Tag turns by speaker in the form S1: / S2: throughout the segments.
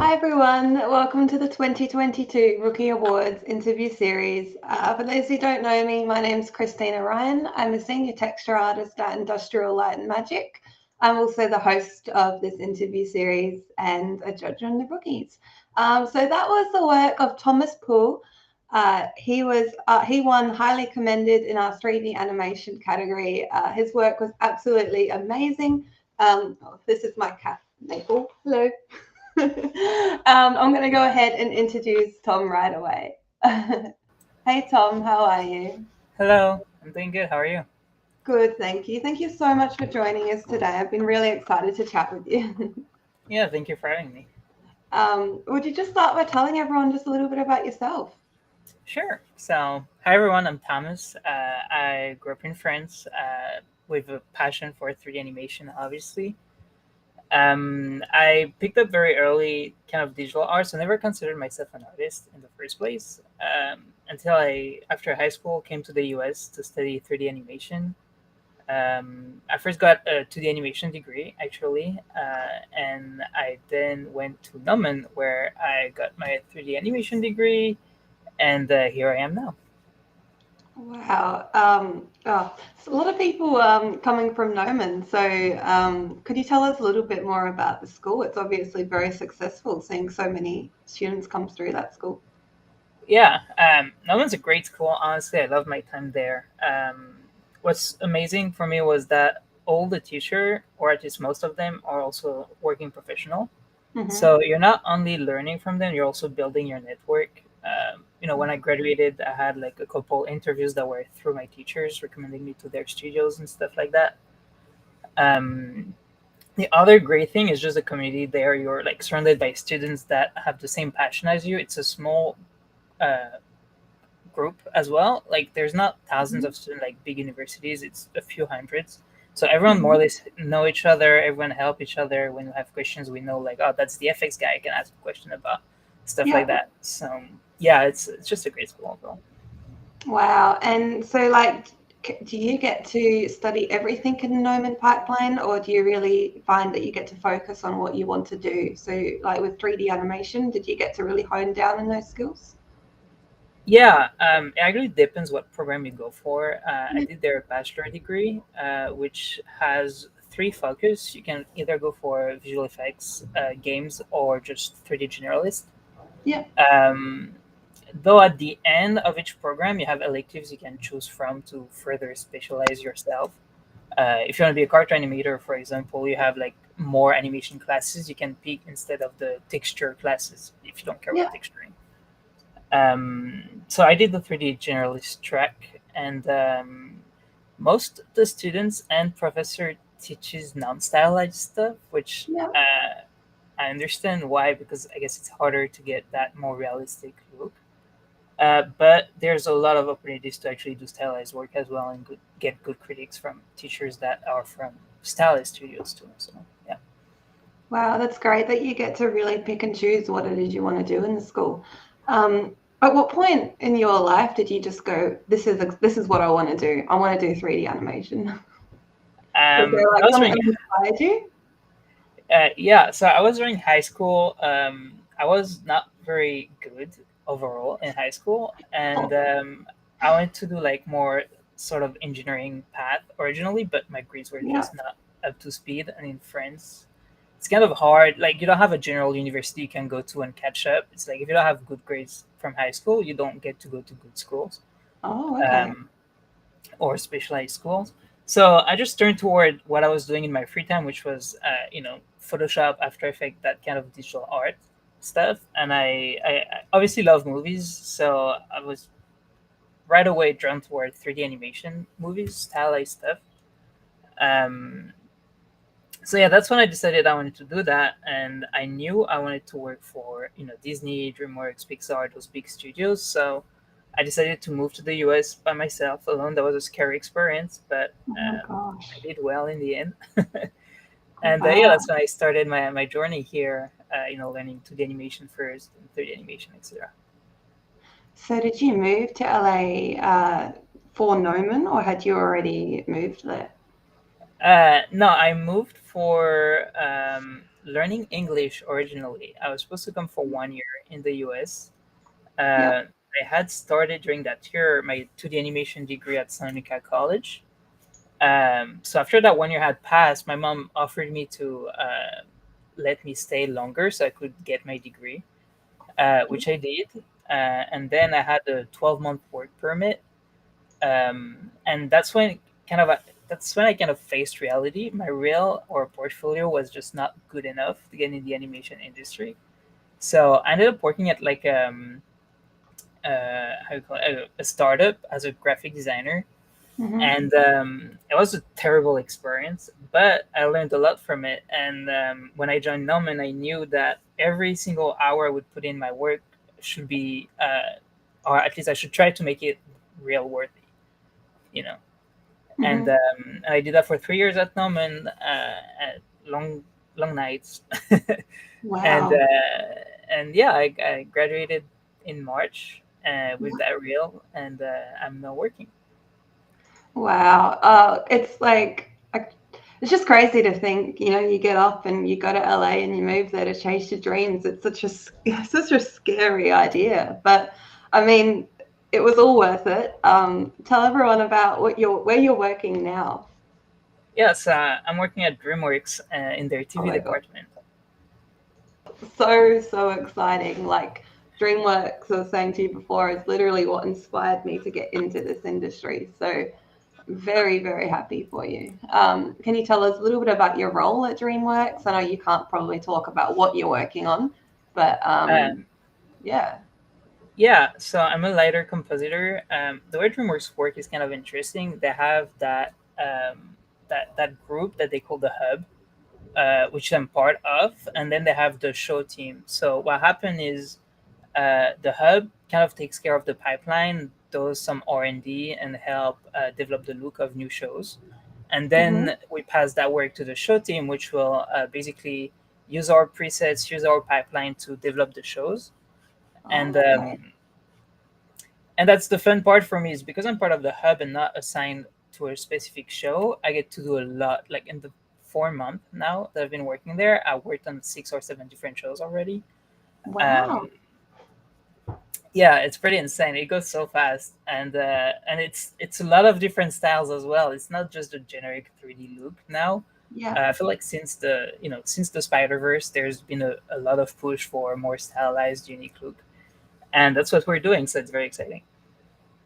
S1: Hi everyone, welcome to the 2022 Rookie Awards interview series. For those who don't know me, my name's Christina Ryan. I'm a senior texture artist at Industrial Light and Magic. I'm also the host of this interview series and a judge on the Rookies. So that was the work of Thomas Proux. He won highly commended in our 3D animation category. His work was absolutely amazing. This is my cat, Maple. Hello. I'm going to go ahead and introduce Tom right away. Hey, Tom, how are you?
S2: Hello, I'm doing good. How are you?
S1: Good, thank you. Thank you so much for joining us today. I've been really excited to chat with you.
S2: Yeah, thank you for having me.
S1: Would you just start by telling everyone just a little bit about yourself?
S2: Sure. So, hi everyone, I'm Thomas. I grew up in France with a passion for 3D animation, obviously. I picked up very early kind of digital arts. I never considered myself an artist in the first place until after high school, came to the US to study 3D animation. I first got a 2D animation degree, actually, and I then went to Numan, where I got my 3D animation degree, and here I am now.
S1: Wow. So a lot of people coming from Noman. So could you tell us a little bit more about the school? It's obviously very successful, seeing so many students come through that school.
S2: Yeah, Numan's a great school. Honestly, I love my time there. What's amazing for me was that all the teacher, or at least most of them, are also working professional.
S1: Mm-hmm.
S2: So you're not only learning from them, you're also building your network. When I graduated, I had like a couple interviews that were through my teachers recommending me to their studios and stuff like that. Um, the other great thing is just the community there. You're like surrounded by students that have the same passion as you. It's a small uh, group as well. Like there's not thousands of students like big universities. It's a few hundreds. So everyone more or
S1: Mm-hmm.
S2: less know each other. Everyone help each other. When we have questions, we know like, oh, that's the FX guy. I can ask a question about stuff like
S1: Yeah.
S2: that. So yeah, it's just a great school overall.
S1: Wow. And so, like, do you get to study everything in the Nomen pipeline, or do you really find that you get to focus on what you want to do? So, like with 3D animation, did you get to really hone down in those skills?
S2: Yeah, it actually depends what program you go for. I
S1: Yeah.
S2: did their bachelor degree, which has three focus. You can either go for visual effects, games, or just 3D generalist.
S1: Yeah.
S2: Um, though at the end of each program, you have electives you can choose from to further specialize yourself. If you want to be a character animator, for example, you have like more animation classes you can pick instead of the texture classes if you don't care
S1: Yeah.
S2: about texturing. So I did the 3D generalist track, and most of the students and professor teaches non-stylized stuff, which
S1: Yeah.
S2: I understand why, because I guess it's harder to get that more realistic look. But there's a lot of opportunities to actually do stylized work as well and get good critiques from teachers that are from stylized studios too. So yeah.
S1: Wow, that's great that you get to really pick and choose what it is you want to do in the school. At what point in your life did you just go, this is what I want to do. I want to do 3D animation. Was there
S2: When I
S1: like
S2: was
S1: something
S2: during
S1: that inspired you?
S2: yeah, so I was during high school. I was not very good overall in high school, and
S1: Oh,
S2: I wanted to do like more sort of engineering path originally, but my grades were
S1: yeah.
S2: just not up to speed. And in France, it's kind of hard. Like you don't have a general university you can go to and catch up. It's like if you don't have good grades from high school, you don't get to go to good schools.
S1: Oh, okay.
S2: Um, or specialized schools. So I just turned toward what I was doing in my free time, which was, Photoshop, After Effects, that kind of digital art stuff. And I obviously love movies, so I was right away drawn toward 3D animation movies, stylized stuff. Um, so yeah, that's when I decided I wanted to do that, and I knew I wanted to work for Disney, DreamWorks, Pixar, those big studios. So I decided to move to the US by myself alone. That was a scary experience, but
S1: Oh my
S2: I
S1: gosh.
S2: did well in the end. And yeah,
S1: Wow.
S2: that's when I started my journey here. Learning 2D animation first, and 3D animation, etc.
S1: So did you move to LA for Noman, or had you already moved there?
S2: No, I moved for learning English originally. I was supposed to come for 1 year in the US.
S1: Yep.
S2: I had started during that year my 2D animation degree at Santa Monica College. So after that 1 year had passed, my mom offered me to let me stay longer so I could get my degree, which I did. And then I had a 12-month work permit, and that's when I kind of faced reality. My reel or portfolio was just not good enough to get in the animation industry. So I ended up working at like how you call it, a startup as a graphic designer,
S1: Hmm.
S2: and it was a terrible experience, but I learned a lot from it. And when I joined Nomen, I knew that every single hour I would put in my work should be, or at least I should try to make it real worthy, you know. And
S1: Hmm.
S2: I did that for 3 years at Nomen, at long long nights, and
S1: Wow.
S2: and yeah, I graduated in March with that reel, and I'm now working.
S1: Wow. It's like, it's just crazy to think, you get up and you go to LA and you move there to chase your dreams. It's such a scary idea, but I mean, it was all worth it. Tell everyone about where you're working now.
S2: Yes, I'm working at Dreamworks in their
S1: Oh
S2: TV
S1: my God.
S2: department.
S1: So exciting. Like Dreamworks, I was saying to you before, is literally what inspired me to get into this industry. So very happy for you. Can you tell us a little bit about your role at Dreamworks? I know you can't probably talk about what you're working on, but
S2: Uh,
S1: yeah.
S2: yeah, so I'm a lighter compositor. The way Dreamworks work is kind of interesting. They have that group that they call the Hub, which I'm part of, and then they have the show team. So what happened is the Hub kind of takes care of the pipeline, does some R&D, and help develop the look of new shows. And
S1: Hmm.
S2: then we pass that work to the show team, which will basically use our presets, use our pipeline to develop the shows. And
S1: Oh, okay.
S2: and that's the fun part for me, is because I'm part of the hub and not assigned to a specific show. I get to do a lot. Like in the 4 month now that I've been working there, I worked on 6 or 7 different shows already.
S1: Wow.
S2: Um, yeah, it's pretty insane. It goes so fast, and it's a lot of different styles as well. It's not just a generic 3D look now.
S1: Yeah.
S2: I feel like since the Spider Verse, there's been a lot of push for a more stylized, unique look, and that's what we're doing. So it's very exciting.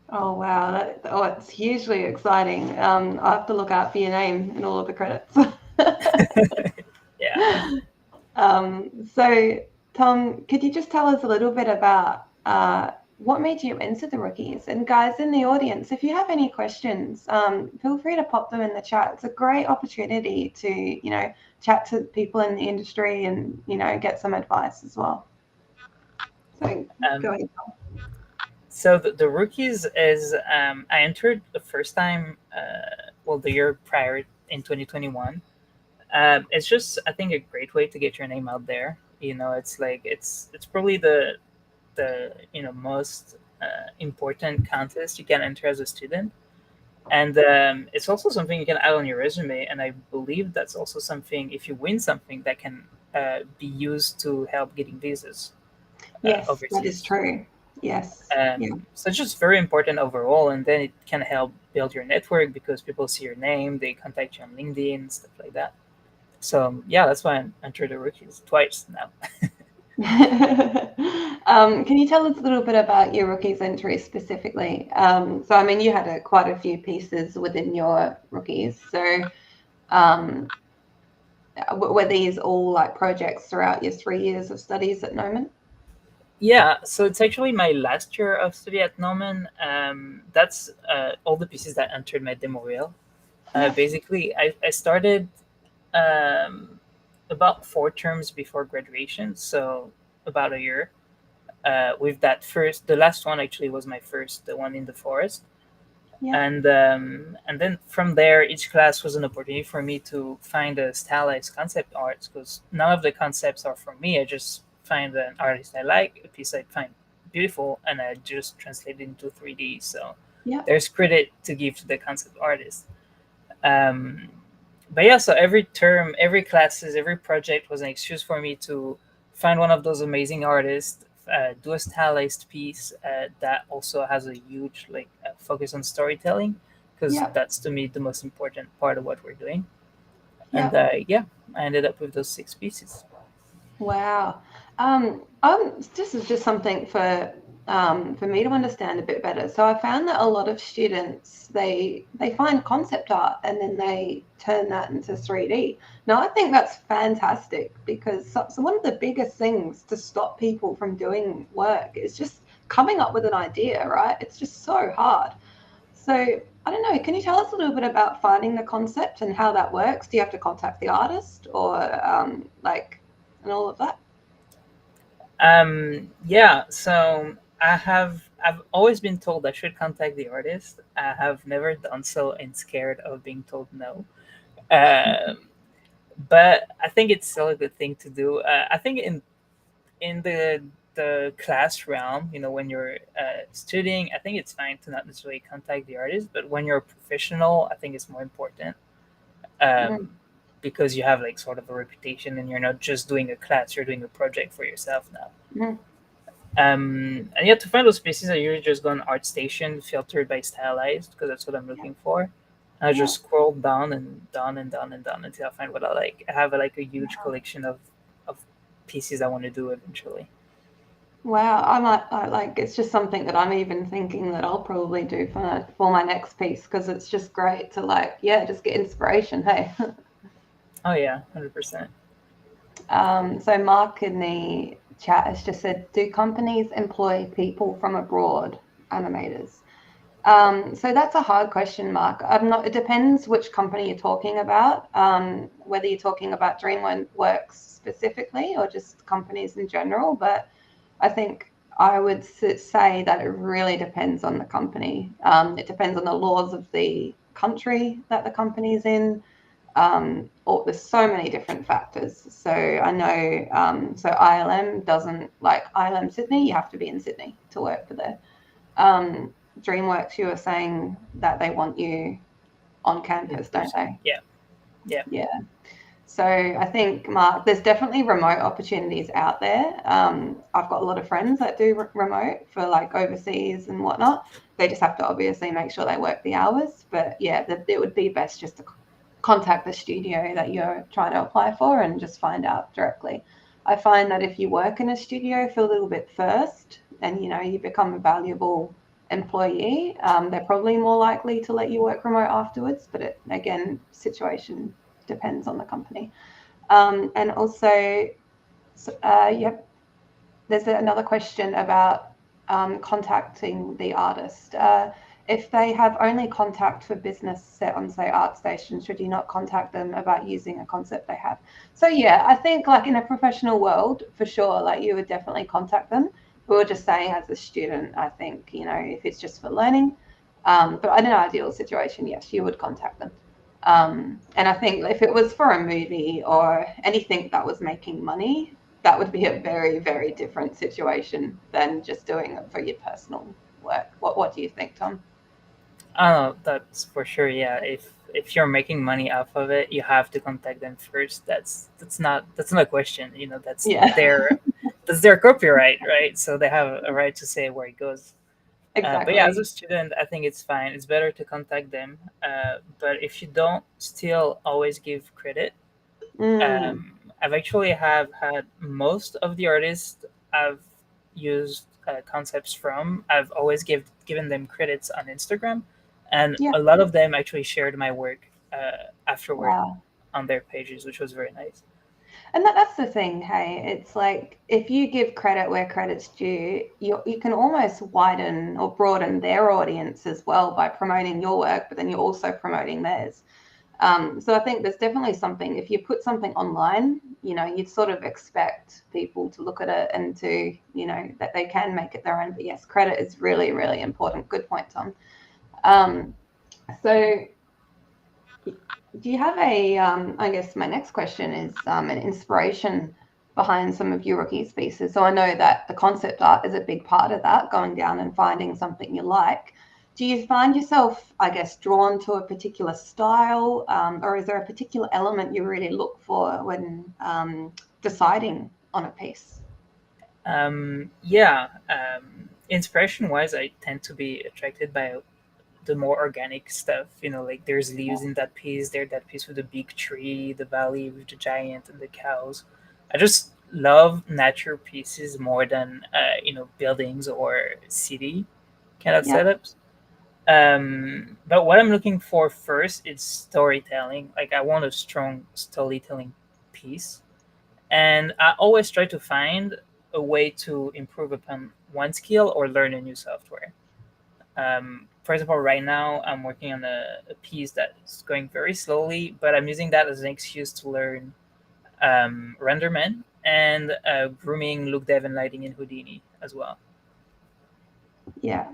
S1: Oh, wow. It's hugely exciting. I have to look out for your name in all of the credits.
S2: Yeah.
S1: So, Tom, could you just tell us a little bit about what made you into the rookies? And guys in the audience, if you have any questions, feel free to pop them in the chat. It's a great opportunity to, chat to people in the industry and, get some advice as well. So go
S2: Um,
S1: ahead.
S2: so the rookies is I entered the first time, well, the year prior in 2021. It's just, I think, a great way to get your name out there. It's like it's probably the most important contest you can enter as a student, and it's also something you can add on your resume. And I believe that's also something, if you win something, that can be used to help getting visas
S1: Yes, that is
S2: overseas.
S1: true. Yes. Yeah.
S2: So it's just very important overall, and then it can help build your network because people see your name, they contact you on LinkedIn, stuff like that. So yeah, that's why I entered the rookies twice now.
S1: Can you tell us a little bit about your rookies entry specifically? So, I mean, you had quite a few pieces within your rookies. So, um, were these all like projects throughout your 3 years of studies at Noman?
S2: Yeah, so it's actually my last year of study at Norman. That's all the pieces that entered my demo reel.
S1: Yeah.
S2: Basically, I started um, about 4 terms before graduation, so about a year. With that first, the last one actually was my first, the one in the forest,
S1: Yeah.
S2: and then from there, each class was an opportunity for me to find a stylized concept art, because none of the concepts are for me. I just find an artist I like, a piece I find beautiful, and I just translate it into 3D. So
S1: Yeah.
S2: there's credit to give to the concept artist. Um, but yeah, so every term, every classes, every project was an excuse for me to find one of those amazing artists, do a stylized piece that also has a huge focus on storytelling, because
S1: Yeah,
S2: that's to me the most important part of what we're doing. And
S1: yeah.
S2: yeah, I ended up with those 6 pieces.
S1: Wow. This is just something for me to understand a bit better. So I found that a lot of students they find concept art and then they turn that into 3D. Now I think that's fantastic because so one of the biggest things to stop people from doing work is just coming up with an idea, right? It's just so hard. So I don't know. Can you tell us a little bit about finding the concept and how that works? Do you have to contact the artist or and all of that?
S2: Yeah, so I've always been told I should contact the artist. I have never done so and scared of being told no. Um, but I think it's still a good thing to do. I think in the class realm, when you're studying, I think it's fine to not necessarily contact the artist. But when you're a professional, I think it's more important,
S1: Mm,
S2: um, because you have like sort of a reputation, and you're not just doing a class; you're doing a project for yourself now.
S1: mm,
S2: And yeah, to find those pieces, I usually just go on ArtStation, filtered by stylized, because that's what I'm
S1: yeah,
S2: looking for. I
S1: yeah.
S2: just scroll down and down and down and down until I find what I like. I have like a huge collection of pieces I want to do eventually.
S1: Wow, I like it's just something that I'm even thinking that I'll probably do for my next piece because it's just great to yeah, just get inspiration. Hey.
S2: Oh yeah, 100%.
S1: So Mark in the chat has just said, do companies employ people from abroad, animators? So that's a hard question, Mark. I'm not. It depends which company you're talking about. Whether you're talking about Dreamworks specifically or just companies in general. But I think I would say that it really depends on the company. It depends on the laws of the country that the company is in. Or there's so many different factors. So I know, so ILM doesn't like ILM Sydney. You have to be in Sydney to work for there. Um, Dreamworks, you were saying that they want you on
S2: In
S1: campus, don't
S2: person.
S1: they?
S2: Yeah, yeah.
S1: Yeah. So I think, Mark, there's definitely remote opportunities out there. I've got a lot of friends that do remote for like overseas and whatnot. They just have to obviously make sure they work the hours. But yeah, it would be best just to contact the studio that you're trying to apply for and just find out directly. I find that if you work in a studio for a little bit first and you become a valuable employee, they're probably more likely to let you work remote afterwards. But again, situation depends on the company. And also, yep, there's another question about contacting the artist. If they have only contact for business set on, say, ArtStation, should you not contact them about using a concept they have? So yeah, I think like in a professional world, for sure, like you would definitely contact them. We were just saying as a student, I think, if it's just for learning, but in an ideal situation, yes, you would contact them. And I think if it was for a movie or anything that was making money, that would be a very, very different situation than just doing it for your personal work. What do you think, Tom?
S2: Oh, that's for sure. Yeah, if you're making money off of it, you have to contact them first. That's not a question.
S1: Yeah,
S2: That's their copyright, right? So they have a right to say where it goes. But yeah, as a
S1: exactly.
S2: student, I think it's fine. It's better to contact them. But if you don't, still always give credit.
S1: Mm,
S2: I've actually have had most of the artists I've used concepts from. I've always given them credits on Instagram, and
S1: yeah,
S2: a lot of them actually shared my work afterward
S1: wow.
S2: on their pages, which was very nice.
S1: And that's the thing, hey. It's like if you give credit where credit's due, you can almost widen or broaden their audience as well by promoting your work, but then you're also promoting theirs. So I think there's definitely something, if you put something online, you'd sort of expect people to look at it and that they can make it their own. But yes, credit is really, really important. Good point, Tom. Um, so do you have I guess my next question is an inspiration behind some of your rookie pieces. So I know that the concept art is a big part of that, going down and finding something you like. do you find yourself, I guess, drawn to a particular style, or is there a particular element you really look for when deciding on a piece?
S2: Yeah. Inspiration wise, I tend to be attracted by the more organic stuff. Like there's leaves in that piece, there's that piece with the big tree, the valley with the giant and the cows. I just love nature pieces more than buildings or city kind of
S1: Yeah,
S2: setups. But what I'm looking for first is storytelling. Like I want a strong storytelling piece, and I always try to find a way to improve upon one skill or learn a new software. For example, right now I'm working on a piece that's going very slowly, but I'm using that as an excuse to learn renderman and grooming, look dev, and lighting in Houdini as well.
S1: yeah.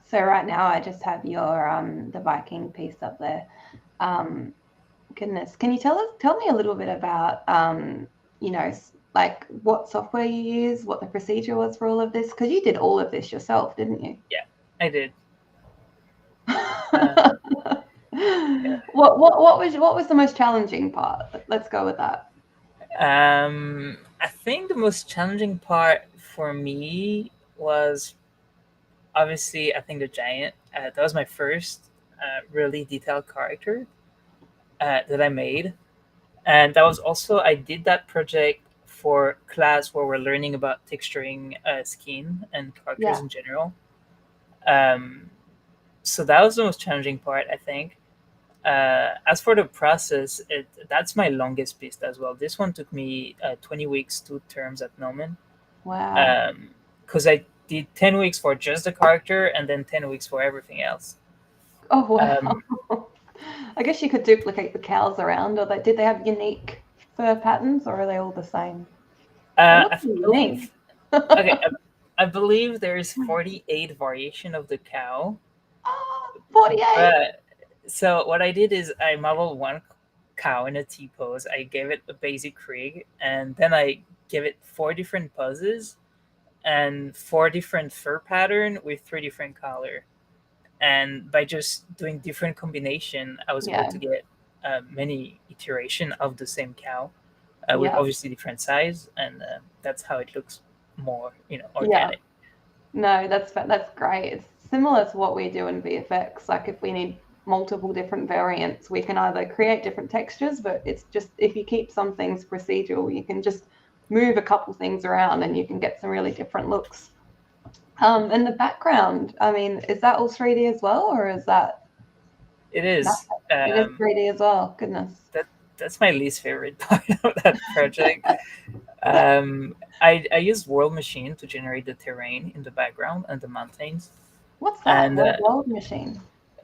S1: So right now I just have your the Viking piece up there. Goodness, can you tell me a little bit about like what software you use, what the procedure was for all of this? Because you did all of this yourself, didn't you?
S2: Yeah, I did. Yeah.
S1: What was the most challenging part? Let's go with that.
S2: I think the most challenging part for me was obviously, I think the giant. That was my first really detailed character that I made, and that was also I did that project for class where we're learning about texturing skin and characters
S1: Yeah,
S2: in general. Um, so that was the most challenging part, I think. As for the process, that's my longest piece as well. This one took me 20 weeks, 2 terms at Nomen,
S1: wow.
S2: because I did 10 weeks for just the character and then 10 weeks for everything else.
S1: Oh
S2: Um,
S1: wow. I guess you could duplicate the cows around, or did they have unique fur patterns, or are they all the same? They look
S2: I
S1: annoying.
S2: believe, okay, I believe there's 48 variation of the cow.
S1: 48.
S2: But so what I did is I modeled one cow in a T pose. I gave it a basic rig, and then I gave it 4 different poses and 4 different fur pattern with 3 different color. And by just doing different combination, I was able
S1: Yeah,
S2: to get many iteration of the same cow with
S1: yeah,
S2: obviously different size, and that's how it looks more,
S1: yeah.
S2: organic.
S1: No, that's great. It's similar to what we do in VFX. Like if we need multiple different variants, we can either create different textures, but it's just if you keep some things procedural, you can just move a couple things around and you can get some really different looks. And the background, I mean, is that all 3D as well, or is that
S2: It
S1: nothing?
S2: is.
S1: It is 3D as well. Goodness.
S2: That that's my least favorite part of that project. I used World Machine to generate the terrain in the background and the mountains,
S1: What's that?
S2: and
S1: World machine.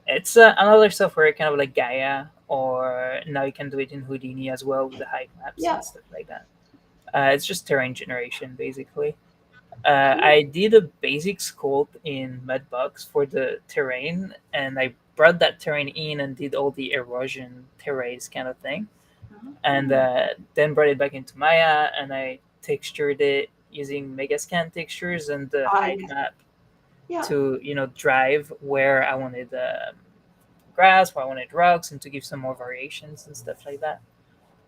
S2: it's another software kind of like Gaia, or now you can do it in Houdini as well with the height maps
S1: Yeah.
S2: and stuff like that. It's just terrain generation basically. I did a basic sculpt in Mudbox for the terrain, and I brought that terrain in and did all the erosion terrains kind of thing, and then brought it back into Maya, and I textured it using Megascan textures and the height
S1: Yes.
S2: map
S1: Yeah.
S2: to drive where I wanted grass, where I wanted rocks, and to give some more variations and stuff like that.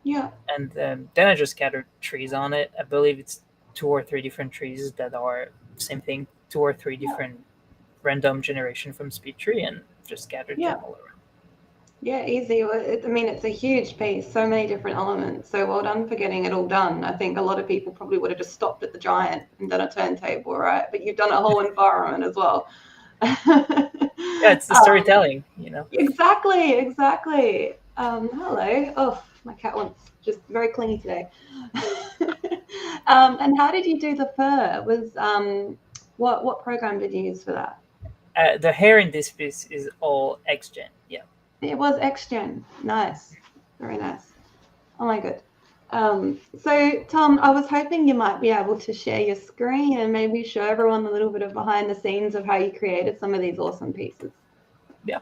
S1: Yeah.
S2: And then I just scattered trees on it. I believe it's 2 or 3 different trees that are same thing, 2 or 3 different random generation from speed tree, and just scattered
S1: Yeah.
S2: them all around.
S1: Yeah, easy. Well, I mean, it's a huge piece, so many different elements. So well done for getting it all done. I think a lot of people probably would have just stopped at the giant and done a turntable, right? But you've done a whole environment as well.
S2: Yeah, it's the storytelling.
S1: Exactly, exactly. Hello. Oh, my cat wants just very clingy today. And how did you do the fur? What program did you use for that?
S2: The hair in this piece is all XGen. Yeah.
S1: It was XGen. Nice. Very nice. Oh my god. So Tom, I was hoping you might be able to share your screen and maybe show everyone a little bit of behind the scenes of how you created some of these awesome pieces.
S2: Yeah.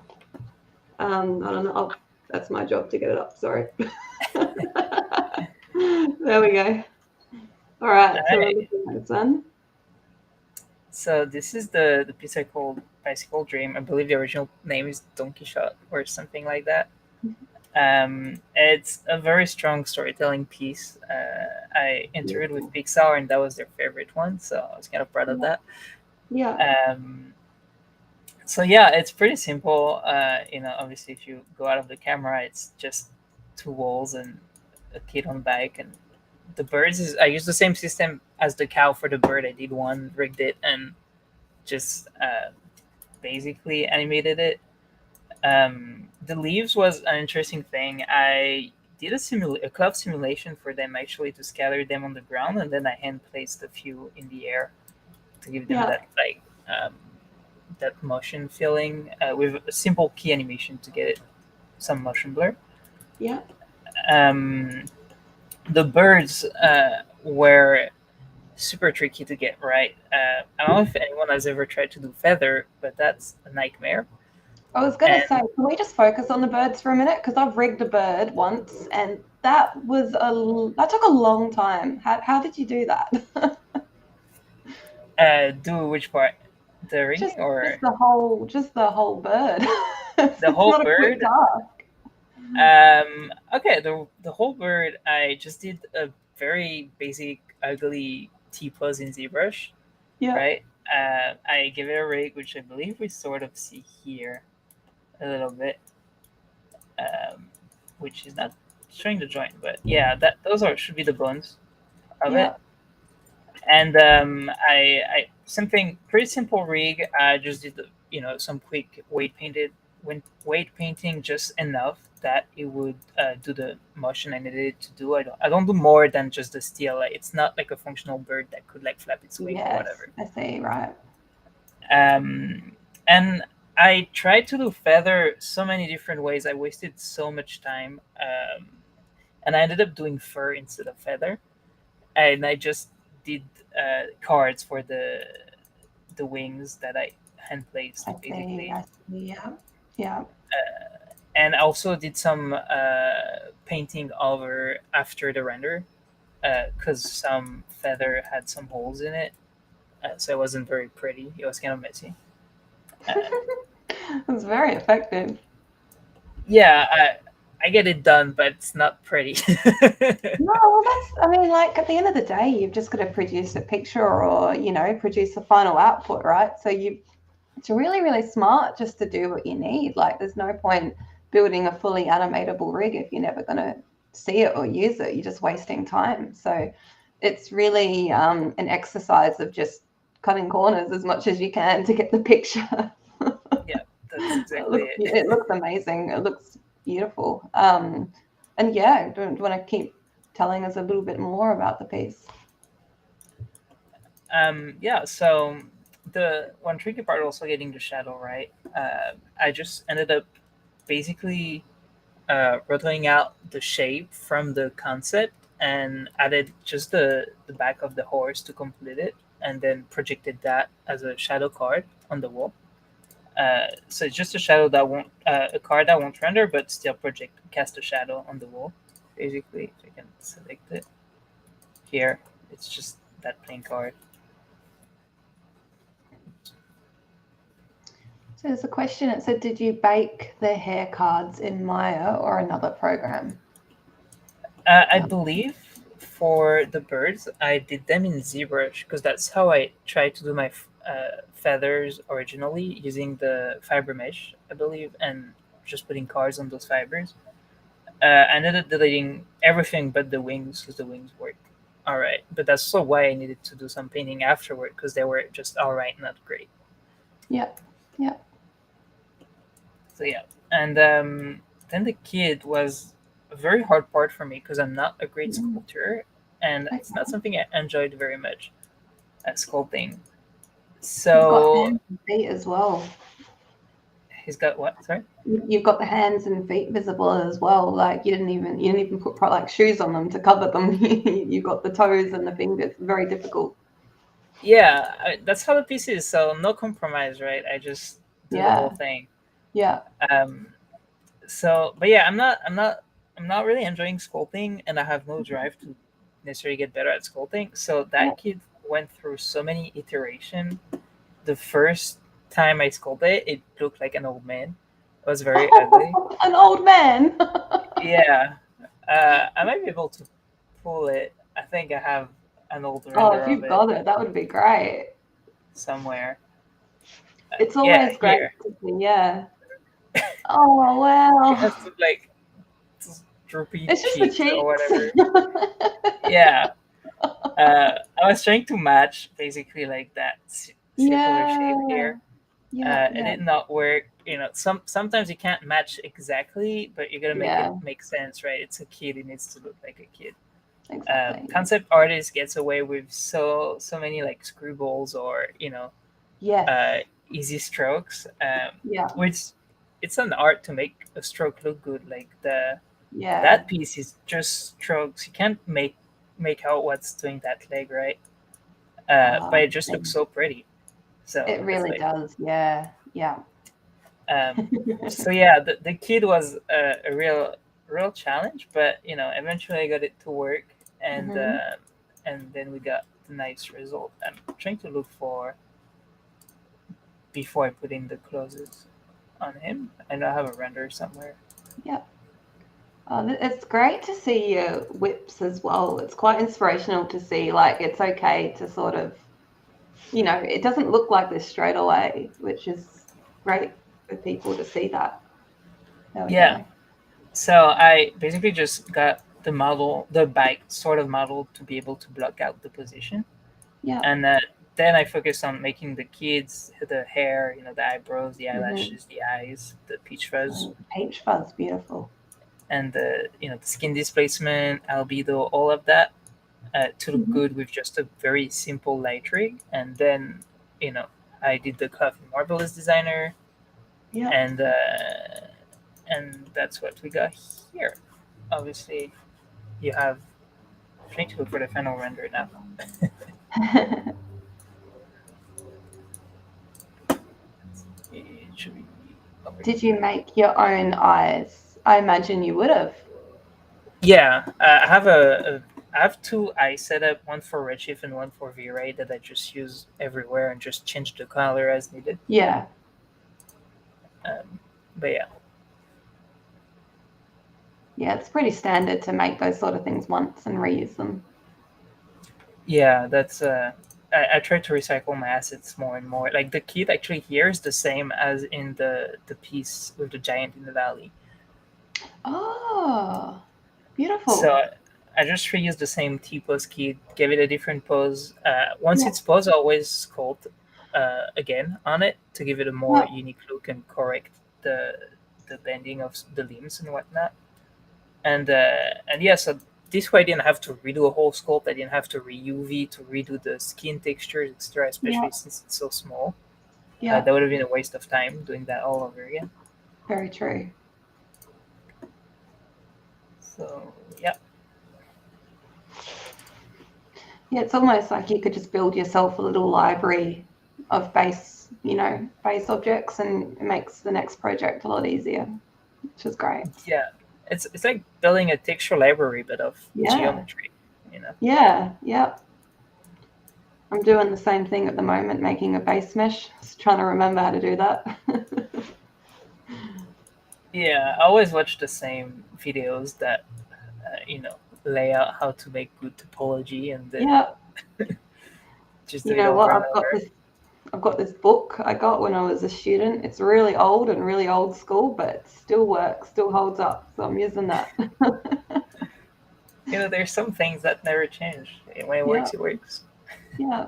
S1: I don't know. Oh, that's my job to get it up. Sorry. There we go. All right. So we're looking at this one.
S2: So this is the piece I called Bicycle Dream. I believe the original name is Don Quixote or something like that. It's a very strong storytelling piece. I interviewed with Pixar, and that was their favorite one, so I was kind of proud of that.
S1: Yeah.
S2: So yeah, it's pretty simple. Obviously, if you go out of the camera, it's just two walls and a kid on bike, and the birds is. I used the same system as the cow for the bird. I did one, rigged it, and just basically animated it. The leaves was an interesting thing. I did a cloud simulation for them actually to scatter them on the ground, and then I hand placed a few in the air to give them that that motion feeling with a simple key animation to get it some motion blur.
S1: Yeah.
S2: The birds were super tricky to get right. I don't know if anyone has ever tried to do feather, but that's a nightmare.
S1: I was going to say, can we just focus on the birds for a minute? Because I've rigged a bird once, and that took a long time. How did you do that?
S2: Do which part? The rigging
S1: just the whole bird.
S2: The whole bird. Okay, the whole bird. I just did a very basic, ugly T-pose in ZBrush.
S1: Yeah.
S2: Right. I give it a rig, which I believe we sort of see here a little bit, which is not showing the joint, but yeah, those should be the bones of it. And I something pretty simple rig. I just did some quick weight painting just enough that it would do the motion I needed it to do. I don't do more than just the steel. It's not like a functional bird that could like flap its wing or whatever.
S1: I see, right.
S2: And I tried to do feather so many different ways. I wasted so much time, and I ended up doing fur instead of feather. And I just did cards for the wings that I hand placed basically.
S1: I see. Yeah.
S2: And I also did some painting over after the render because some feather had some holes in it, so it wasn't very pretty. It was kind of messy.
S1: It's very effective.
S2: Yeah, I get it done, but it's not pretty.
S1: No, well, like at the end of the day, you've just got to produce a picture or, produce a final output, right? So it's really, really smart just to do what you need. Like there's no point building a fully animatable rig if you're never going to see it or use it. You're just wasting time. So it's really an exercise of just cutting corners as much as you can to get the picture.
S2: Yeah, that's exactly it.
S1: It looks amazing. It looks beautiful. And yeah, do you want to keep telling us a little bit more about the piece?
S2: Yeah, so the one tricky part also getting the shadow right. I just ended up basically rotating out the shape from the concept and added just the back of the horse to complete it, and then projected that as a shadow card on the wall. So it's just a shadow that won't a card that won't render, but still cast a shadow on the wall. Basically, if I can select it here, it's just that plain card.
S1: So there's a question. It said, did you bake the hair cards in Maya or another program?
S2: I believe for the birds, I did them in ZBrush because that's how I tried to do my feathers originally, using the fiber mesh, I believe, and just putting cards on those fibers. I ended up deleting everything but the wings because the wings worked all right. But that's also why I needed to do some painting afterward because they were just all right, not great.
S1: Yeah.
S2: So yeah, and then the kid was a very hard part for me because I'm not a great sculptor, and it's not something I enjoyed very much at sculpting. So
S1: you've got hands and feet as well.
S2: He's got what? Sorry.
S1: You've got the hands and feet visible as well. Like you didn't even put like shoes on them to cover them. You've got the toes and the fingers. Very difficult.
S2: Yeah, that's how the piece is. So no compromise, right? I just do the whole thing.
S1: Yeah.
S2: So, but yeah, I'm not really enjoying sculpting, and I have no drive to necessarily get better at sculpting. So that kid went through so many iterations the first time I sculpted it, it looked like an old man. It was very ugly.
S1: An old man.
S2: Yeah, I might be able to pull it. I think I have an old
S1: Oh, if
S2: render of
S1: you've
S2: it
S1: got it, that would be great.
S2: somewhere.
S1: It's
S2: Yeah,
S1: always great
S2: here.
S1: to see, yeah. Oh,
S2: It has
S1: wow.
S2: to like droopy
S1: It's just the
S2: cheeks or
S1: cheeks.
S2: whatever. Yeah. I was trying to match basically like that circular shape
S1: Yeah.
S2: here.
S1: Yeah,
S2: It
S1: yeah,
S2: did not work. Sometimes you can't match exactly, but you gotta make it
S1: yeah,
S2: make sense, right? It's a kid; it needs to look like a kid.
S1: exactly.
S2: Concept artist gets away with so many like scribbles or
S1: Yes.
S2: uh, easy strokes,
S1: Yeah,
S2: which it's an art to make a stroke look good. Like
S1: yeah.
S2: that piece is just strokes. You can't make out what's doing that leg, right? But it just looks so pretty. So
S1: It
S2: it's
S1: really
S2: like,
S1: does. Yeah, yeah.
S2: um, so yeah, the kid was a real challenge, but eventually I got it to work,
S1: Hmm.
S2: and then we got the nice result. I'm trying to look for before I put in the closes on him. I know I have a render somewhere.
S1: Yeah. It's great to see your whips as well. It's quite inspirational to see, like, it's okay to sort of, it doesn't look like this straight away, which is great for people to see that. There we
S2: Yeah,
S1: go.
S2: so I basically just got the bike sort of model to be able to block out the position,
S1: Yeah.
S2: and then I focused on making the kids, the hair, the eyebrows, the
S1: Hmm.
S2: eyelashes, the eyes, the peach fuzz,
S1: Oh, peach fuzz, beautiful.
S2: and the skin displacement, albedo, all of that to look
S1: Hmm.
S2: good with just a very simple light rig. And then you know I did the cloth in Marvelous Designer,
S1: Yeah.
S2: and that's what we got here. Obviously, you have. I'm trying to look for the final render now. It should be over
S1: Did you
S2: here.
S1: make your own eyes? I imagine you would have.
S2: Yeah, I have two eye setup, one for Redshift and one for V-Ray that I just use everywhere and just change the color as needed.
S1: Yeah.
S2: But yeah,
S1: Yeah, it's pretty standard to make those sort of things once and reuse them.
S2: yeah, that's I try to recycle my assets more and more. Like the kit actually here is the same as in the piece with the giant in the valley.
S1: Oh,
S2: So
S1: beautiful.
S2: I just reuse the same T pose kit, give it a different pose. Once
S1: Yeah.
S2: it's posed, I always sculpt again on it to give it a more
S1: Yeah.
S2: unique look and correct the the bending of the limbs and whatnot. And yeah, so this way I didn't have to redo a whole sculpt. I didn't have to re-UV to redo the skin textures, etc.
S1: Yeah.
S2: Especially since it's so small.
S1: Yeah.
S2: That would have been a waste of time doing that all over again.
S1: Very true.
S2: So yeah,
S1: Yeah, it's almost like you could just build yourself a little library of base objects, and it makes the next project a lot easier, which is great.
S2: yeah, it's like building a texture library but of
S1: Yeah.
S2: geometry. You know.
S1: Yeah. Yeah. I'm doing the same thing at the moment, making a base mesh. Just trying to remember how to do that.
S2: Yeah, I always watch the same videos that lay out how to make good topology, and then
S1: Yeah.
S2: just do
S1: You
S2: it
S1: know
S2: over
S1: what?
S2: and
S1: I've got
S2: over.
S1: this I've got this book I got when I was a student. It's really old and really old school, but it still works, still holds up. So I'm using that.
S2: There's some things that never change. When it
S1: Yeah.
S2: works, it works.
S1: Yeah.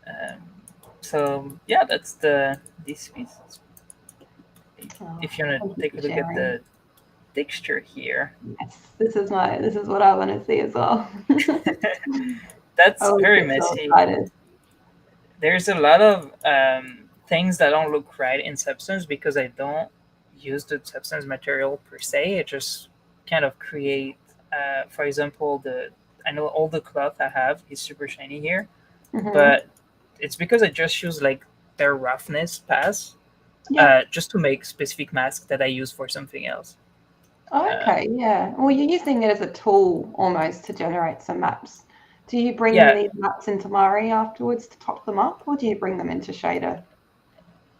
S2: Um, so yeah, that's the this piece.
S1: Oh,
S2: If you want
S1: thank
S2: to
S1: you
S2: take
S1: for
S2: a look at
S1: sharing.
S2: the texture here,
S1: Yes, this is what I want to see as well. I
S2: that's
S1: always
S2: very
S1: get so
S2: messy.
S1: excited.
S2: There's a lot of things that don't look right in substance because I don't use the substance material per se. I just kind of create, for example, the I know all the cloth I have is super shiny here,
S1: Hmm.
S2: but it's because I just use like their roughness pass
S1: Yeah.
S2: just to make specific masks that I use for something else.
S1: Oh,
S2: Um,
S1: okay. Yeah. Well, you're using it as a tool almost to generate some maps. Do you bring
S2: Yeah,
S1: these maps into Mari afterwards to top them up, or do you bring them into Shader?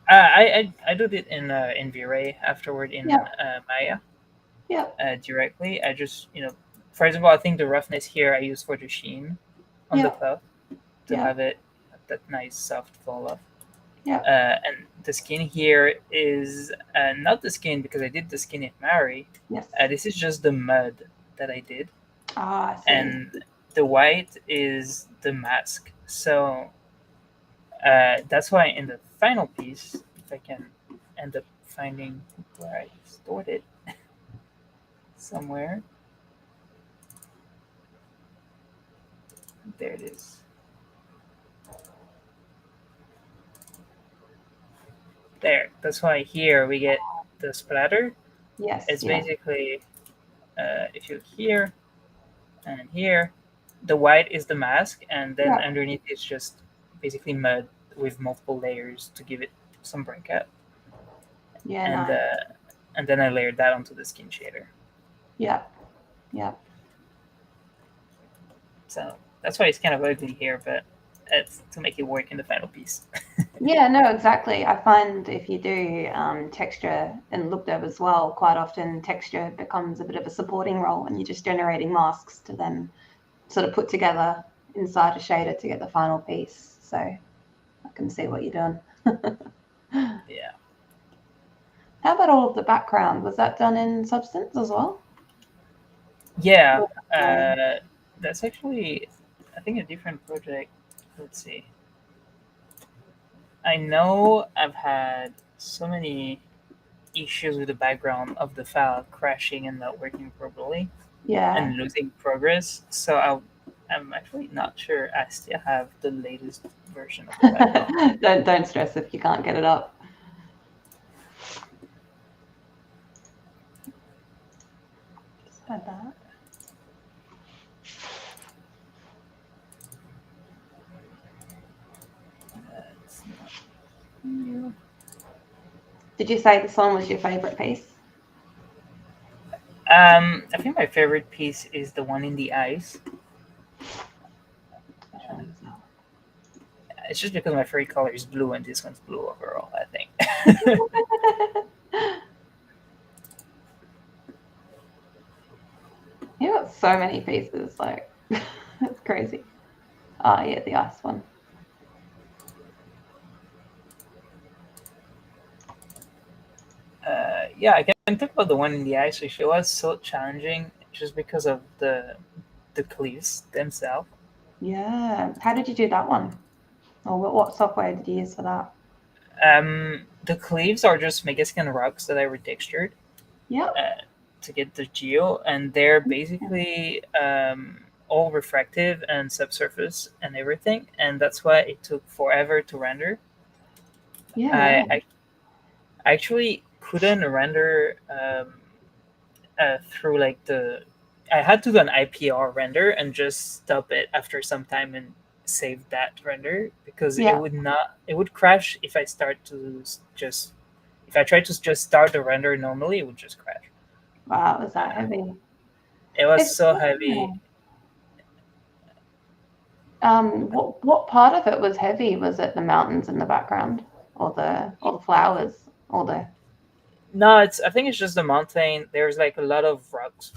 S2: I do it in V-Ray afterward in
S1: Yep,
S2: Maya
S1: yep,
S2: directly. I just, for example, I think the roughness here I use for the sheen on the
S1: yep,
S2: cloth to have
S1: yep,
S2: it that nice soft fall off.
S1: yep.
S2: And the skin here is not the skin because I did the skin in Mari.
S1: Yes.
S2: This is just the mud that I did,
S1: Ah, I see.
S2: and the white is the mask. So that's why in the final piece, if I can end up finding where I stored it somewhere, there it is. There. That's why here we get the splatter.
S1: Yes,
S2: It's
S1: yeah,
S2: basically if you here and here, the white is the mask, and then
S1: yeah,
S2: underneath it's just basically mud with multiple layers to give it some breakout,
S1: yeah,
S2: and
S1: nice.
S2: uh, and then I layered that onto the skin shader.
S1: Yeah, yeah.
S2: So that's why it's kind of ugly here, but it's to make it work in the final piece.
S1: Yeah, no, exactly. I find if you do texture and look dev as well, quite often texture becomes a bit of a supporting role and you're just generating masks to then sort of put together inside a shader to get the final piece. So I can see what you're doing.
S2: Yeah.
S1: How about all of the background? Was that done in Substance as well?
S2: Yeah,
S1: Or Mari?
S2: that's actually, I think, a different project. Let's see. I know I've had so many issues with the background of the file crashing and not working properly
S1: Yeah.
S2: and losing progress. So I'm actually not sure I still have the latest version of the background.
S1: Don't stress if you can't get it up. Just add that.
S2: It's not here.
S1: Did you say this one was your favorite piece?
S2: I think my favorite piece is the one in the ice. Which one is it? It's just because my favorite color is blue and this one's blue overall, I think.
S1: You got so many pieces, like it's crazy. Oh yeah, the ice one.
S2: Yeah, I can talk about the one in the ice, which it was so challenging just because of the cliffs themselves.
S1: Yeah. How did you do that one? Or what software did you use for that?
S2: The cliffs are just Megascan rocks that I retextured
S1: Yep.
S2: uh, to get the geo, and they're basically all refractive and subsurface and everything, and that's why it took forever to render.
S1: Yeah, yeah.
S2: I actually couldn't render through like the. I had to do an IPR render and just stop it after some time and save that render because
S1: Yeah.
S2: it would crash if I start to just if I try to just start the render normally, it would just crash.
S1: Wow, was that
S2: Uh,
S1: heavy?
S2: it was
S1: It's
S2: so
S1: yeah.
S2: heavy.
S1: What part of it was heavy? Was it the mountains in the background, or the flowers, or the
S2: No, it's I think it's just the mountain. There's like a lot of rocks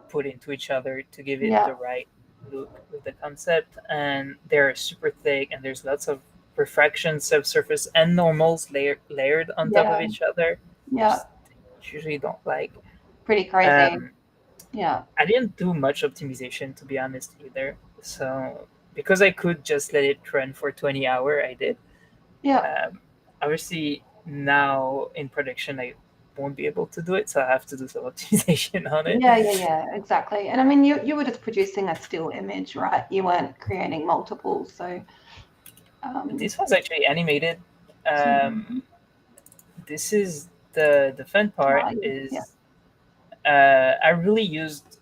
S2: put into each other to give it
S1: yeah,
S2: the right look with the concept, and they're super thick, and there's lots of refraction, subsurface, and normals layered on top of
S1: yeah,
S2: each other, which
S1: yeah.
S2: I usually don't like.
S1: Pretty crazy.
S2: Um,
S1: Yeah,
S2: I didn't do much optimization to be honest either. So because I could just let it run for 20 hours, I did.
S1: yeah,
S2: Um, Obviously, now in production, I won't be able to do it, so I have to do some optimization on it.
S1: yeah, yeah, yeah. Exactly. And I mean, you were just producing a still image, right? You weren't creating multiples, so um,
S2: This was actually animated.
S1: so,
S2: This is the fun part
S1: yeah,
S2: is I really used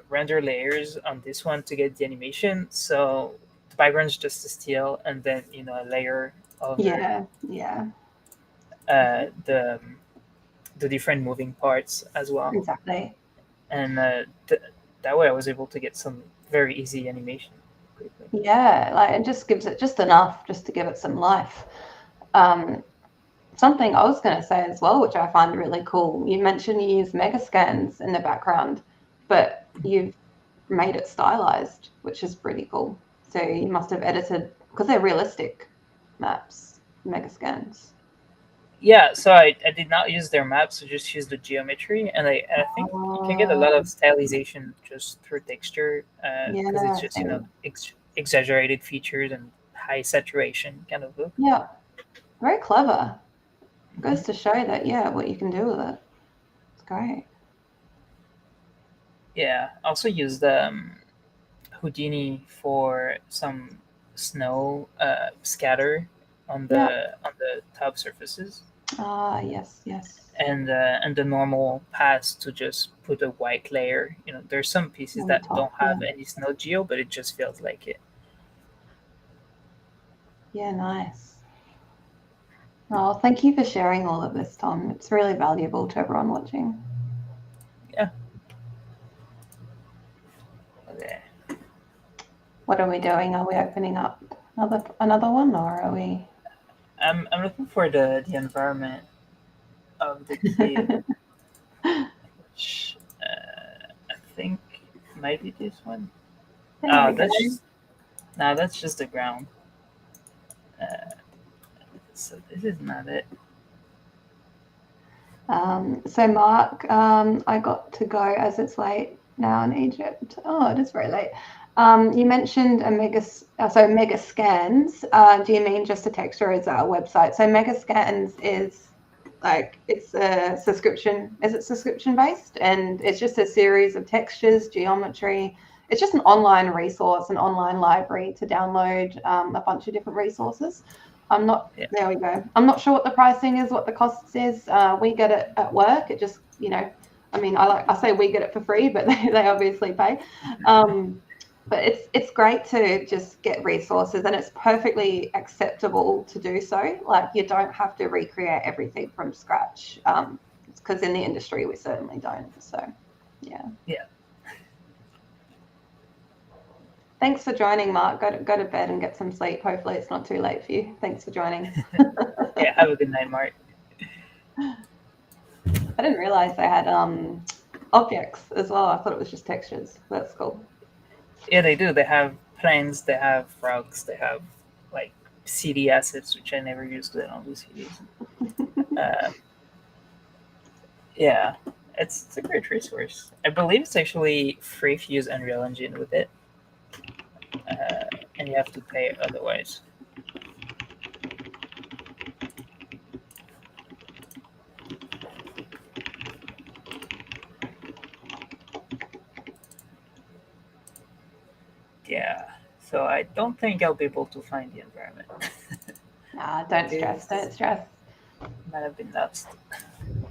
S2: render layers on this one to get the animation. So the background's just a still, and then a layer over
S1: yeah, yeah,
S2: the different moving parts as well.
S1: exactly.
S2: And that way I was able to get some very easy animation. quickly.
S1: Yeah, like it just gives it just enough just to give it some life. Something I was going to say as well, which I find really cool. You mentioned you use mega scans in the background, but you've made it stylized, which is pretty cool. So you must have edited because they're realistic maps, mega scans.
S2: Yeah, so I did not use their maps, I just used the geometry, and I think you can get a lot of stylization just through texture, because it's
S1: Yeah,
S2: just
S1: so,
S2: exaggerated features and high saturation kind of look.
S1: yeah, very clever.
S2: Mhm.
S1: Goes to show that, yeah, what you can do with it. It's great.
S2: Yeah, I also used Houdini for some snow scatter
S1: Yeah.
S2: on the top surfaces,
S1: Ah, yes, yes.
S2: and the normal pass to just put a white layer. There's some pieces
S1: On the
S2: that don't
S1: top, yeah.
S2: have any snow geo, but it just feels like it.
S1: Yeah, nice. Oh, thank you for sharing all of this, Tom. It's really valuable to everyone watching.
S2: Yeah. Okay.
S1: What are we doing? Are we opening up another one, or are we?
S2: I'm looking for the environment of the kid, which I think might be this one.
S1: There
S2: Oh,
S1: we go.
S2: that's just the ground. Uh, so this is not it.
S1: So Mark, I got to go as it's late now in Egypt. Oh, it is very late. You mentioned mega scans. Do you mean just a text or is that a website? So mega scans is like it's a subscription. Is it subscription based? And it's just a series of textures, geometry. It's just an online resource, an online library to download a bunch of different resources. I'm not
S2: Yeah.
S1: There we go. I'm not sure what the pricing is, what the costs is. We get it at work. It just, I mean, I say we get it for free, but they obviously pay. But it's great to just get resources, and it's perfectly acceptable to do so. Like you don't have to recreate everything from scratch, because in the industry we certainly don't. So, yeah.
S2: Yeah.
S1: Thanks for joining, Mark. Go to bed and get some sleep. Hopefully, it's not too late for you. Thanks for joining.
S2: Yeah. Have a good night, Mark.
S1: I didn't realize they had objects as well. I thought it was just textures. That's cool.
S2: Yeah, they do. They have planes. They have frogs. They have like CD assets, which I never used because I don't do CDs. Yeah, it's a great resource. I believe it's actually free if you use Unreal Engine with it, and you have to pay otherwise. Yeah, so I don't think I'll be able to find the environment.
S1: Nah, don't stress. Don't
S2: This
S1: stress.
S2: might have been lost.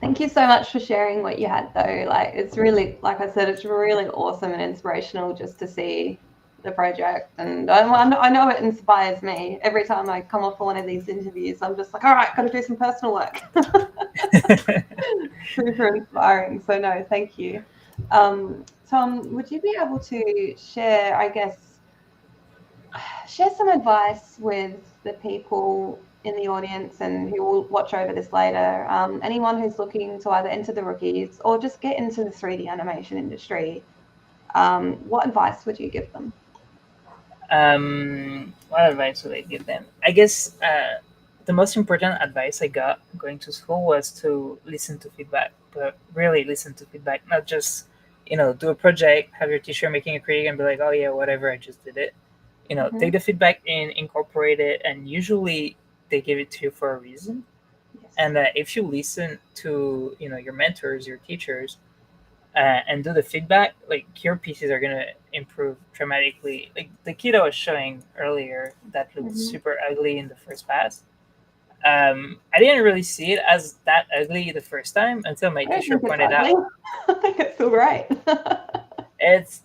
S1: Thank you so much for sharing what you had, though. Like, it's really, like I said, it's really awesome and inspirational just to see the project. And I know it inspires me every time I come off for one of these interviews. I'm just like, all right, got to do some personal work. Super inspiring. So, no, thank you. Tom, would you be able to share, I guess, share some advice with the people in the audience and who will watch over this later? Anyone who's looking to either enter the rookies or just get into the 3D animation industry, what advice would you give them?
S2: What advice would I give them? I guess the most important advice I got going to school was to listen to feedback, but really listen to feedback, not just do a project, have your teacher making a critique, and be like, oh yeah, whatever, I just did it.
S1: Mm-hmm.
S2: Take the feedback in, incorporate it, and usually they give it to you for a reason.
S1: Yes.
S2: And if you listen to your mentors, your teachers, and do the feedback, like your pieces are gonna improve dramatically. Like the kid I was showing earlier that looked
S1: Mm-hmm.
S2: super ugly in the first pass. I didn't really see it as that ugly the first time until my
S1: I don't
S2: teacher
S1: think it's
S2: pointed
S1: ugly.
S2: out
S1: I think it's all right.
S2: it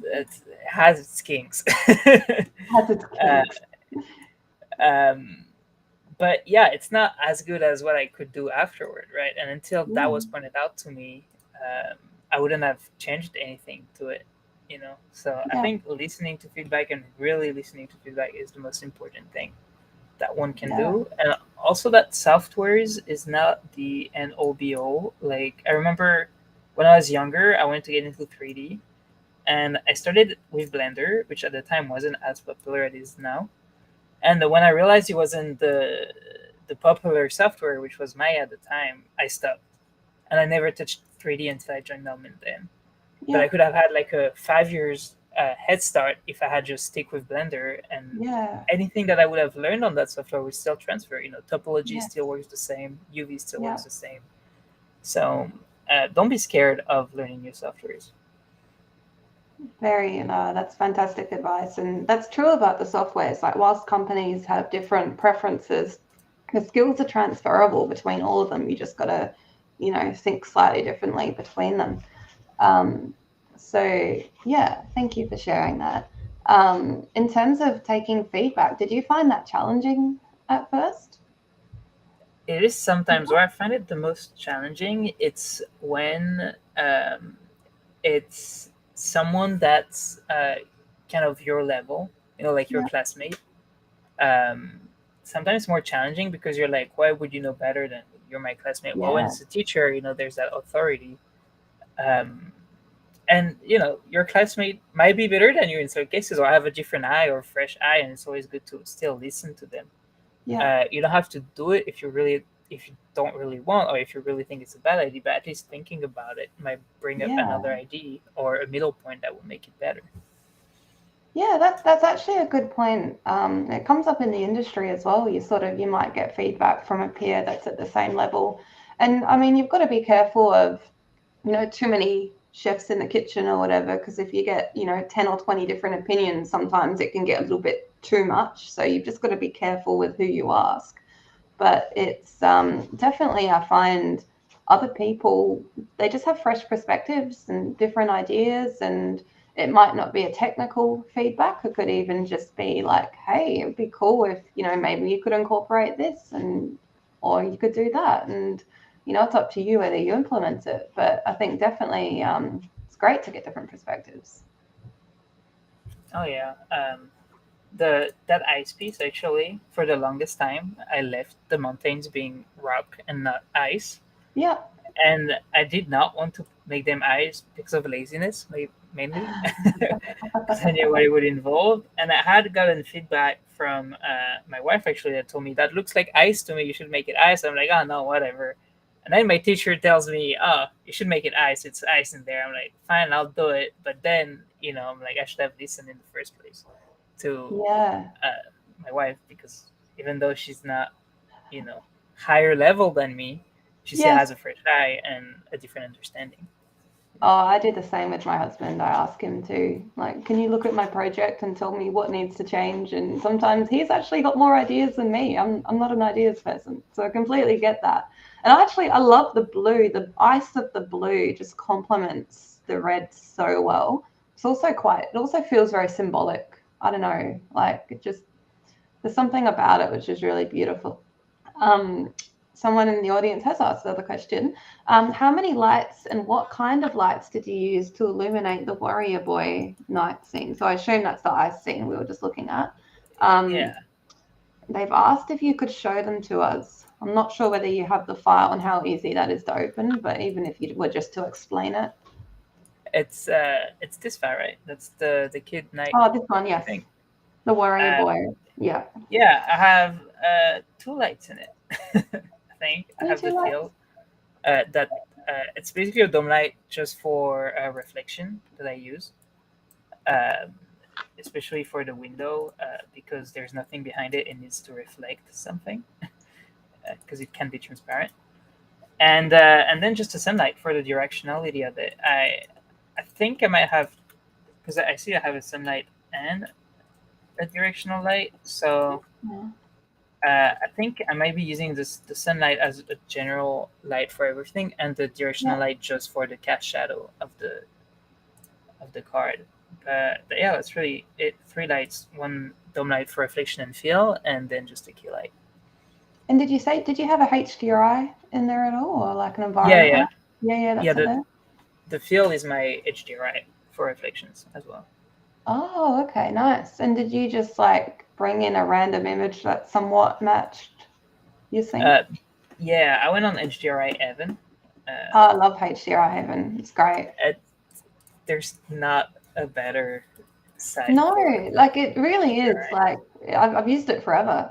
S2: has its kinks.
S1: Has its
S2: uh,
S1: kinks.
S2: um, but yeah, it's not as good as what I could do afterward, right? And until that was
S1: Mm.
S2: pointed out to me, I wouldn't have changed anything to it. So I
S1: Yeah.
S2: think listening to feedback and really listening to feedback is the most important thing that one can
S1: Yeah.
S2: do. And also that softwares is not the end all be all. Like I remember when I was younger, I wanted to get into 3D, and I started with Blender, which at the time wasn't as popular as it is now. And when I realized it wasn't the popular software, which was Maya at the time, I stopped, and I never touched 3D until I joined Element then. But
S1: Yeah.
S2: I could have had like a 5 years head start if I had just stick with Blender, and
S1: Yeah.
S2: anything that I would have learned on that software would still transfer. Topology
S1: Yes.
S2: still works the same, UV still
S1: Yeah.
S2: works the same. So don't be scared of learning new softwares.
S1: Very, that's fantastic advice. And that's true about the softwares. Like, whilst companies have different preferences, the skills are transferable between all of them. You just got to, think slightly differently between them. So, yeah, thank you for sharing that. In terms of taking feedback, did you find that challenging at first?
S2: It is sometimes where I find it the most challenging. It's when it's someone that's kind of your level, like your
S1: Yeah.
S2: classmate. Um, Sometimes more challenging because you're like, why would you know better than me? You're my classmate. Well, when
S1: Yeah.
S2: it's a teacher, there's that authority. Um, and your classmate might be better than you in certain cases, or have a different eye or fresh eye, and it's always good to still listen to them.
S1: Yeah.
S2: You don't have to do it if you don't really want, or if you really think it's a bad idea, but at least thinking about it might bring up
S1: Yeah.
S2: another idea or a middle point that will make it better.
S1: Yeah, that's actually a good point. It comes up in the industry as well. You might get feedback from a peer that's at the same level, and I mean you've got to be careful of too many chefs in the kitchen or whatever, because if you get 10 or 20 different opinions, sometimes it can get a little bit too much. So you've just got to be careful with who you ask. But it's definitely, I find other people, they just have fresh perspectives and different ideas, and it might not be a technical feedback. It could even just be like, hey, it'd be cool if maybe you could incorporate this, and or you could do that. And it's up to you whether you implement it. But I think definitely it's great to get different perspectives.
S2: Oh yeah. That ice piece, actually, for the longest time I left the mountains being rock and not ice,
S1: Yeah.
S2: and I did not want to make them ice because of laziness, mainly because I knew what it would involve. And I had gotten feedback from my wife, actually, that told me that looks like ice to me. You should make it ice. I'm like, oh no, whatever. And then my teacher tells me, oh, you should make it ice. It's ice in there. I'm like, fine, I'll do it. But then, I'm like, I should have listened in the first place to
S1: Yeah.
S2: my wife, because even though she's not, you know, higher level than me, she still
S1: Yes.
S2: has a fresh eye and a different understanding.
S1: Oh, I do the same with my husband. I ask him to, like, can you look at my project and tell me what needs to change? And sometimes he's actually got more ideas than me. I'm not an ideas person, so I completely get that. And I love the blue. The ice of the blue just complements the red so well. It also feels very symbolic. I don't know, like there's something about it which is really beautiful. Um, Someone in the audience has asked another question. How many lights and what kind of lights did you use to illuminate the warrior boy night scene? So I assume that's the ice scene we were just looking at. Um,
S2: Yeah,
S1: they've asked if you could show them to us. I'm not sure whether you have the file and how easy that is to open, but even if you were just to explain it.
S2: it's this far, right? That's the kid night,
S1: Oh, this one,
S2: I
S1: yes.
S2: think.
S1: The warrior
S2: Uh,
S1: boy. Yeah.
S2: yeah, I have two lights in it. I think I
S1: Only
S2: have the
S1: two lights?
S2: field that it's basically a dome light just for reflection that I use, um, especially for the window, because there's nothing behind it. It needs to reflect something because it can be transparent. And then just a sunlight for the directionality of it. I think I might have, because I see I have a sunlight and a directional light. So
S1: Yeah.
S2: I think I might be using the sunlight as a general light for everything, and the directional
S1: Yeah.
S2: light just for the cast shadow of the card. But yeah, it's really it. Three lights, one dome light for reflection and feel, and then just a key light.
S1: And did you have a HDRI in there at all, or like an
S2: Yeah,
S1: environment
S2: yeah,
S1: light? Yeah,
S2: yeah.
S1: that's it
S2: The
S1: there.
S2: the feel is my HDRI for reflections as well.
S1: Oh, okay, nice. And did you just like bring in a random image that somewhat matched your scene?
S2: Yeah, I went on HDRI Evan.
S1: Oh, I love HDRI Heaven. It's great.
S2: There's not a better site.
S1: No,
S2: for
S1: like it really is.
S2: HDRI.
S1: Like I've used it forever.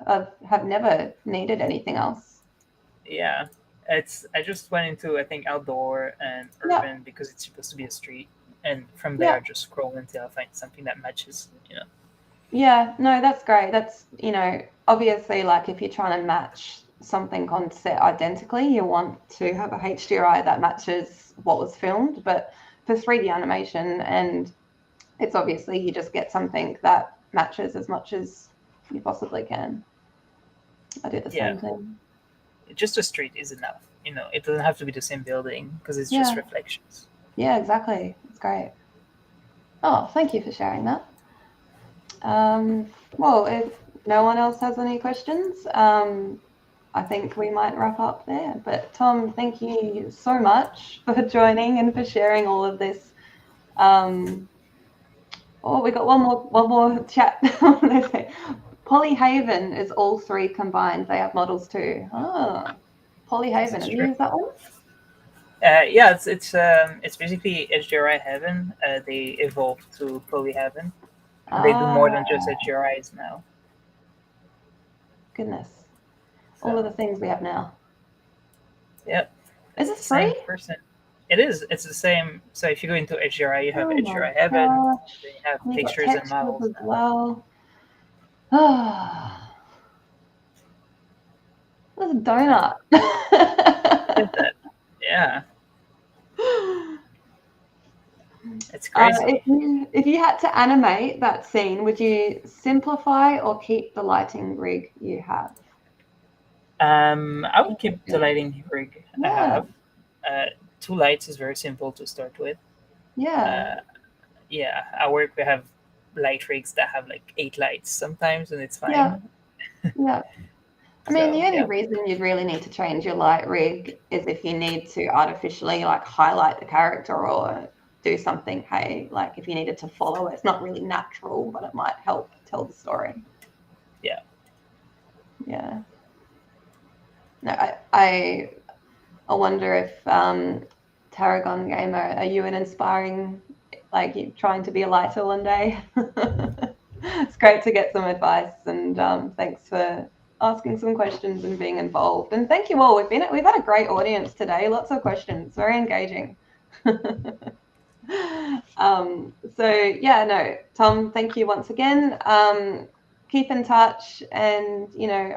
S1: Have never needed anything else.
S2: Yeah, I just went into I think outdoor and
S1: Yeah,
S2: urban because it's supposed to be a street, and from
S1: yeah,
S2: there just scroll until I find something that matches.
S1: yeah. No, that's great. That's, obviously like if you're trying to match something on set identically, you want to have a HDRI that matches what was filmed. But for 3D animation, and it's obviously you just get something that matches as much as you possibly can. I do the
S2: Yeah,
S1: same thing.
S2: just a street is enough. It doesn't have to be the same building because it's just
S1: Yeah,
S2: reflections.
S1: yeah, exactly. It's great. Oh, thank you for sharing that. Well, if no one else has any questions, I think we might wrap up there. But Tom, thank you so much for joining and for sharing all of this. We got one more chat. Polyhaven is all three combined. They have models too. Oh, Polyhaven.
S2: That's
S1: Have you
S2: true.
S1: used that one?
S2: Yeah, it's basically HDRI Heaven. They evolved to Poly Heaven. And they do more than just HDRIs now.
S1: Goodness.
S2: So,
S1: All of the things we have now.
S2: Yep.
S1: Is
S2: It's
S1: this
S2: the same
S1: free?
S2: person. It is. It's the same. So if you go into HDRI, you have
S1: Oh my
S2: HDRI Heaven.
S1: gosh.
S2: Then you have
S1: And you've got
S2: textures and
S1: textures
S2: models
S1: as
S2: now.
S1: well. Ah, there's a donut.
S2: Look at that. Yeah, it's crazy.
S1: If you had to animate that scene, would you simplify or keep the lighting rig you have?
S2: I would keep the lighting rig I
S1: Yeah,
S2: have. Uh, 2 lights is very simple to start with.
S1: yeah,
S2: Uh, yeah, at work we have light rigs that have like 8 lights sometimes, and it's
S1: yeah,
S2: fine.
S1: yeah. I mean, the
S2: So
S1: only
S2: yeah,
S1: reason you'd really need to change your light rig is if you need to artificially like highlight the character or do something. Hey, like if you needed to follow it, it's not really natural, but it might help tell the story.
S2: yeah.
S1: Yeah. No, I wonder if Tarragon Gamer, are you an inspiring, like you trying to be a lighter one day? It's great to get some advice, and thanks for asking some questions and being involved. And thank you all. We've had a great audience today. Lots of questions, very engaging. So yeah, no, Tom, thank you once again. Keep in touch, and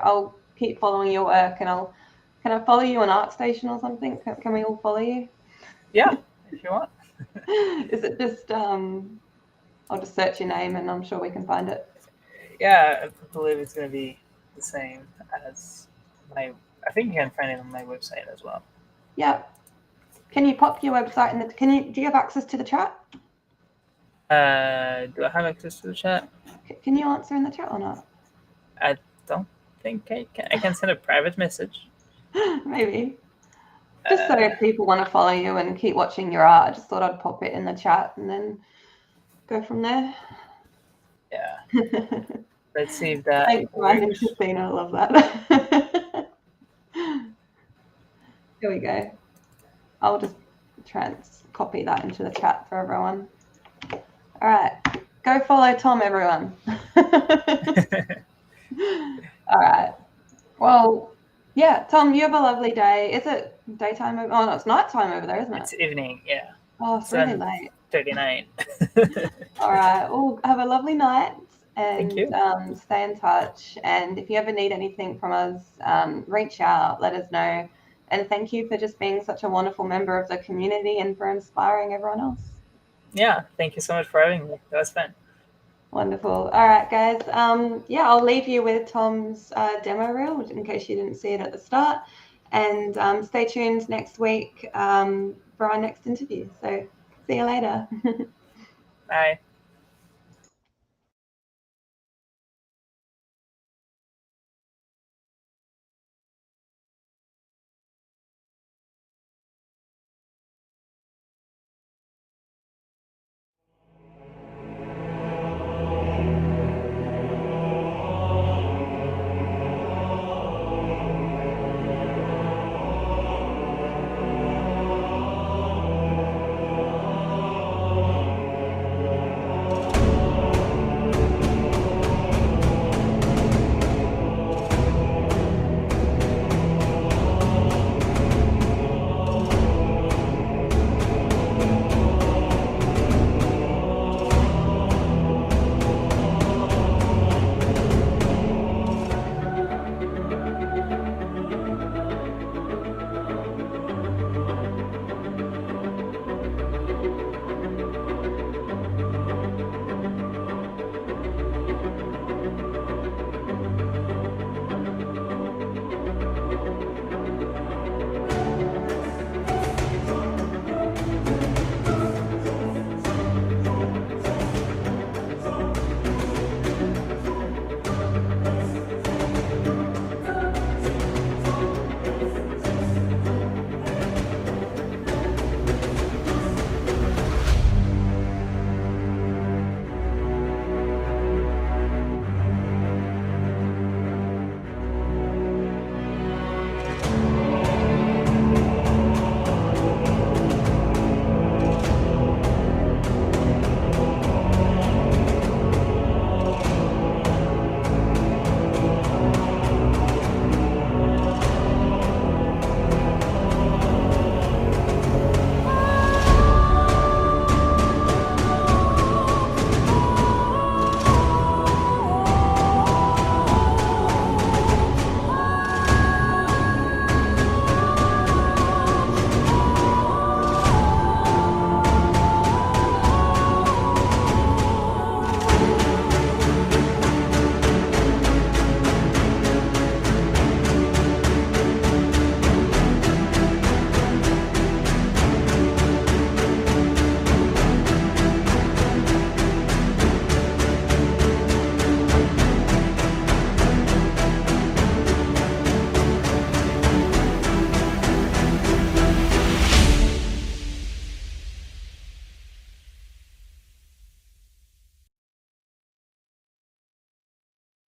S1: I'll keep following your work, and can I follow you on ArtStation or something? Can we all follow you?
S2: Yeah, if you want.
S1: Is it just I'll just search your name and I'm sure we can find it.
S2: Yeah, I believe it's going to be the same as my. I think you can find it on my website as well.
S1: Yeah. Can you pop your website in the? Do you have access to the chat?
S2: Do I have access to the chat?
S1: Can you answer in the chat or not?
S2: I don't think I can. I can send a private message.
S1: Maybe. Just so if people want to follow you and keep watching your art, I just thought I'd pop it in the chat and then go from there.
S2: Yeah. Let's see if that
S1: Thanks, Ryan and
S2: works.
S1: Christina. I love that. Here we go. I'll just copy that into the chat for everyone. All right. Go follow Tom, everyone. All right. Well, yeah, Tom, you have a lovely day. Is it daytime? Oh, no, it's nighttime over there, isn't it?
S2: It's evening, yeah.
S1: Oh, it's really late.
S2: 39.
S1: All right. Well, have a lovely night
S2: Thank you.
S1: and stay in touch. And if you ever need anything from us, reach out, let us know. And thank you for just being such a wonderful member of the community and for inspiring everyone else.
S2: Yeah, thank you so much for having me. That was fun.
S1: Wonderful. All right, guys. Yeah, I'll leave you with Tom's demo reel in case you didn't see it at the start. And stay tuned next week for our next interview. So see you later.
S2: Bye.